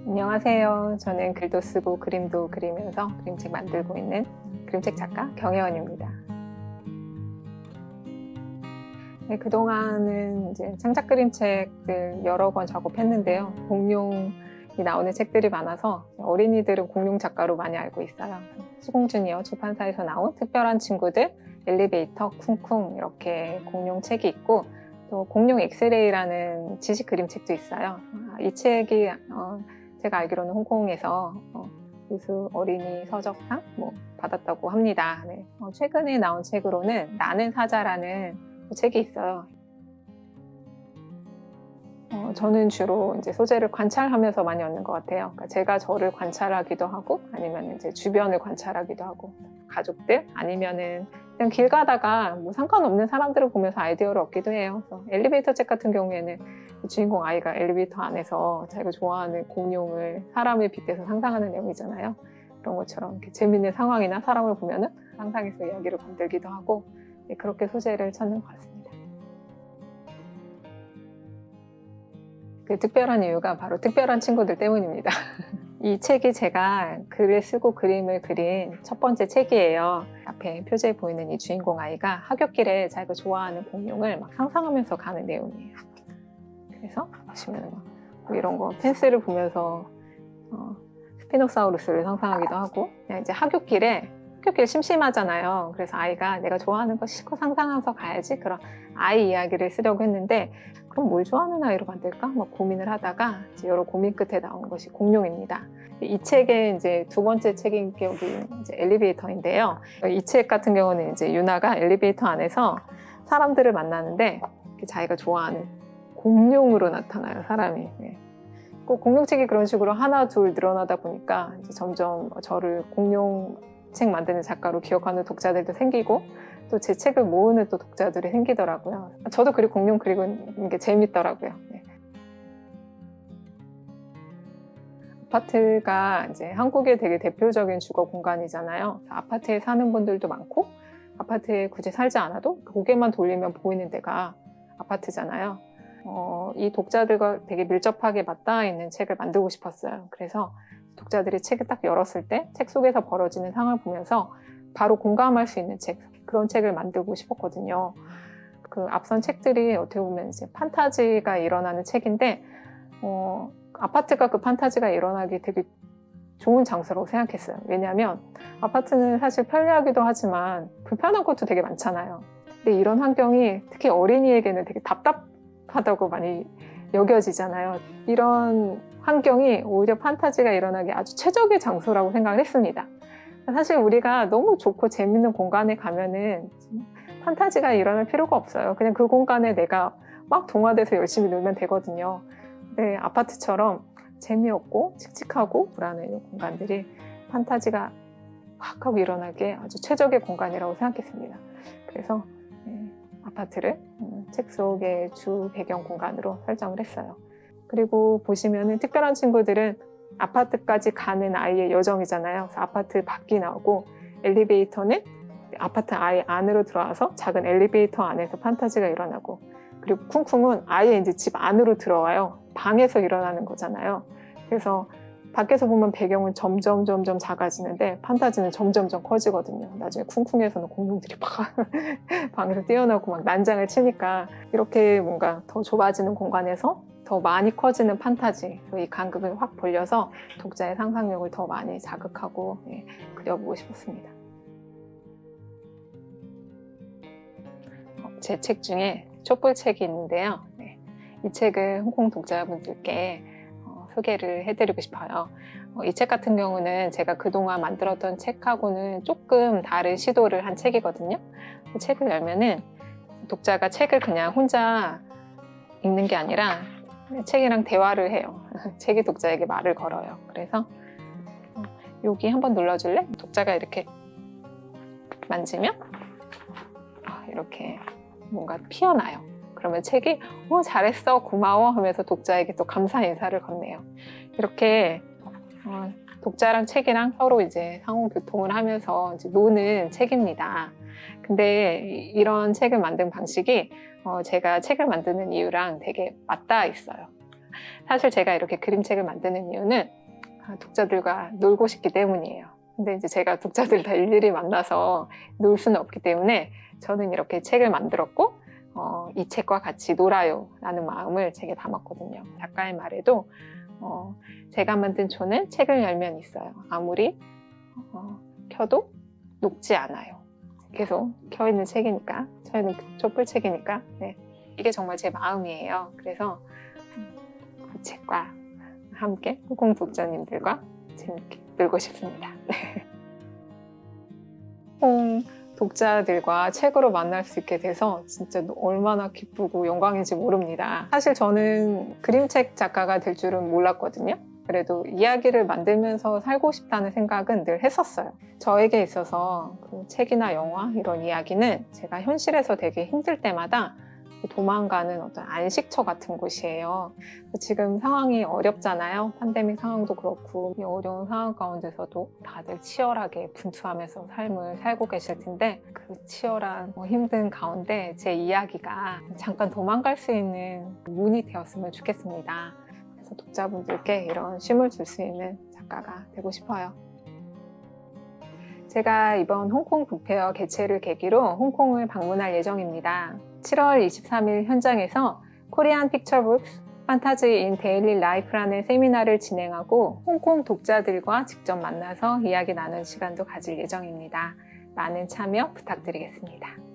안녕하세요. 저는 글도 쓰고 그림도 그리면서 그림책 만들고 있는 그림책 작가 경혜원입니다. 네, 그동안은 이제 창작 그림책들 여러 권 작업했는데요. 공룡이 나오는 책들이 많아서 어린이들은 공룡 작가로 많이 알고 있어요. 시공주니어出판사에서 나온 특별한 친구들, 엘리베이터, 쿵쿵 이렇게 공룡 책이 있고 또 공룡 엑스레이라는 지식 그림책도 있어요. 이 책이 제가 알기로는 홍콩에서 우수 어린이 서적상 받았다고 합니다. 네. 최근에 나온 책으로는 나는 사자라는 책이 있어요. 저는 주로 이제 소재를 관찰하면서 많이 얻는 것 같아요. 그러니까 제가 저를 관찰하기도 하고, 아니면 이제 주변을 관찰하기도 하고, 가족들, 아니면은 그냥 길 가다가 상관없는 사람들을 보면서 아이디어를 얻기도 해요. 그래서 엘리베이터 책 같은 경우에는 주인공 아이가 엘리베이터 안에서 자기가 좋아하는 공룡을 사람을 빗대서 상상하는 내용이잖아요. 그런 것처럼 이렇게 재밌는 상황이나 사람을 보면은 상상해서 이야기를 만들기도 하고, 그렇게 소재를 찾는 것 같습니다. 그 특별한 이유가 바로 특별한 친구들 때문입니다. 이 책이 제가 글을 쓰고 그림을 그린 첫 번째 책이에요. 앞에 표지에 보이는 이 주인공 아이가 하굣길에 자기가 좋아하는 공룡을 막 상상하면서 가는 내용이에요. 그래서 보시면 이런 거 펜스를 보면서 스피노사우루스를 상상하기도 하고, 그냥 이제 하굣길 심심하잖아요. 그래서 아이가 내가 좋아하는 거 실컷 상상하면서 가야지, 그런 아이 이야기를 쓰려고 했는데, 그럼 뭘 좋아하는 아이로 만들까? 막 고민을 하다가 이제 여러 고민 끝에 나온 것이 공룡입니다. 이 책의 이제 두 번째 책인 게 여기 이제 엘리베이터인데요. 이 책 같은 경우는 이제 유나가 엘리베이터 안에서 사람들을 만나는데 자기가 좋아하는 공룡으로 나타나요, 사람이. 꼭 공룡책이 그런 식으로 하나 둘 늘어나다 보니까 이제 점점 저를 공룡책 만드는 작가로 기억하는 독자들도 생기고, 또 제 책을 모으는 또 독자들이 생기더라고요. 저도 그리고 공룡 그리는 게 재밌더라고요. 아파트가 이제 한국의 되게 대표적인 주거 공간이잖아요. 아파트에 사는 분들도 많고, 아파트에 굳이 살지 않아도 고개만 돌리면 보이는 데가 아파트잖아요. 이 독자들과 되게 밀접하게 맞닿아 있는 책을 만들고 싶었어요. 그래서 독자들이 책을 딱 열었을 때 책 속에서 벌어지는 상황을 보면서 바로 공감할 수 있는 책, 그런 책을 만들고 싶었거든요. 그 앞선 책들이 어떻게 보면 이제 판타지가 일어나는 책인데, 아파트가 그 판타지가 일어나기 되게 좋은 장소라고 생각했어요. 왜냐하면 아파트는 사실 편리하기도 하지만 불편한 것도 되게 많잖아요. 근데 이런 환경이 특히 어린이에게는 되게 답답하다고 많이 여겨지잖아요. 이런 환경이 오히려 판타지가 일어나기 아주 최적의 장소라고 생각을 했습니다. 사실 우리가 너무 좋고 재밌는 공간에 가면은 판타지가 일어날 필요가 없어요. 그냥 그 공간에 내가 막 동화돼서 열심히 놀면 되거든요. 근데 아파트처럼 재미없고 칙칙하고 불안한 공간들이 판타지가 확 하고 일어나기에 아주 최적의 공간이라고 생각했습니다. 그래서 아파트를 책 속의 주 배경 공간으로 설정을 했어요. 그리고 보시면은 특별한 친구들은 아파트까지 가는 아이의 여정이잖아요. 그래서 아파트 밖이 나오고, 엘리베이터는 아파트 아예 안으로 들어와서 작은 엘리베이터 안에서 판타지가 일어나고, 그리고 쿵쿵은 아예 이제 집 안으로 들어와요. 방에서 일어나는 거잖아요. 그래서 밖에서 보면 배경은 점점 작아지는데 판타지는 점점 커지거든요. 나중에 쿵쿵에서는 공룡들이 막 방에서 뛰어나고 막 난장을 치니까, 이렇게 뭔가 더 좁아지는 공간에서 더 많이 커지는 판타지, 이 간극을 확 벌려서 독자의 상상력을 더 많이 자극하고 그려보고 싶었습니다. 제 책 중에 촛불책이 있는데요. 이 책을 홍콩 독자분들께 소개를 해드리고 싶어요. 이 책 같은 경우는 제가 그동안 만들었던 책하고는 조금 다른 시도를 한 책이거든요. 그 책을 열면은 독자가 책을 그냥 혼자 읽는 게 아니라 책이랑 대화를 해요. 책이 독자에게 말을 걸어요. 그래서 여기 한번 눌러줄래? 독자가 이렇게 만지면 이렇게 뭔가 피어나요. 그러면 책이 잘했어, 고마워 하면서 독자에게 또 감사 인사를 건네요. 이렇게 독자랑 책이랑 서로 이제 상호교통을 하면서 이제 노는 책입니다. 근데 이런 책을 만든 방식이 제가 책을 만드는 이유랑 되게 맞닿아 있어요. 사실 제가 이렇게 그림책을 만드는 이유는 독자들과 놀고 싶기 때문이에요. 근데 이제 제가 독자들 다 일일이 만나서 놀 수는 없기 때문에 저는 이렇게 책을 만들었고 이 책과 같이 놀아요 라는 마음을 책에 담았거든요. 작가의 말에도 제가 만든 초는 책을 열면 있어요. 아무리 켜도 녹지 않아요. 계속 켜있는 책이니까, 저희는 촛불책이니까. 네. 이게 정말 제 마음이에요. 그래서 그 책과 함께 홍콩 독자님들과 재밌게 놀고 싶습니다. 홍콩 독자들과 책으로 만날 수 있게 돼서 진짜 얼마나 기쁘고 영광인지 모릅니다. 사실 저는 그림책 작가가 될 줄은 몰랐거든요. 그래도 이야기를 만들면서 살고 싶다는 생각은 늘 했었어요. 저에게 있어서 그 책이나 영화 이런 이야기는 제가 현실에서 되게 힘들 때마다 도망가는 어떤 안식처 같은 곳이에요. 지금 상황이 어렵잖아요. 팬데믹 상황도 그렇고 이 어려운 상황 가운데서도 다들 치열하게 분투하면서 삶을 살고 계실 텐데 그 치열한 힘든 가운데 제 이야기가 잠깐 도망갈 수 있는 문이 되었으면 좋겠습니다. 그래서 독자분들께 이런 쉼을 줄 수 있는 작가가 되고 싶어요. 제가 이번 홍콩 북페어 개최를 계기로 홍콩을 방문할 예정입니다. 7월 23일 현장에서 코리안 픽처북스 판타지 인 데일리 라이프라는 세미나를 진행하고 홍콩 독자들과 직접 만나서 이야기 나눈 시간도 가질 예정입니다. 많은 참여 부탁드리겠습니다.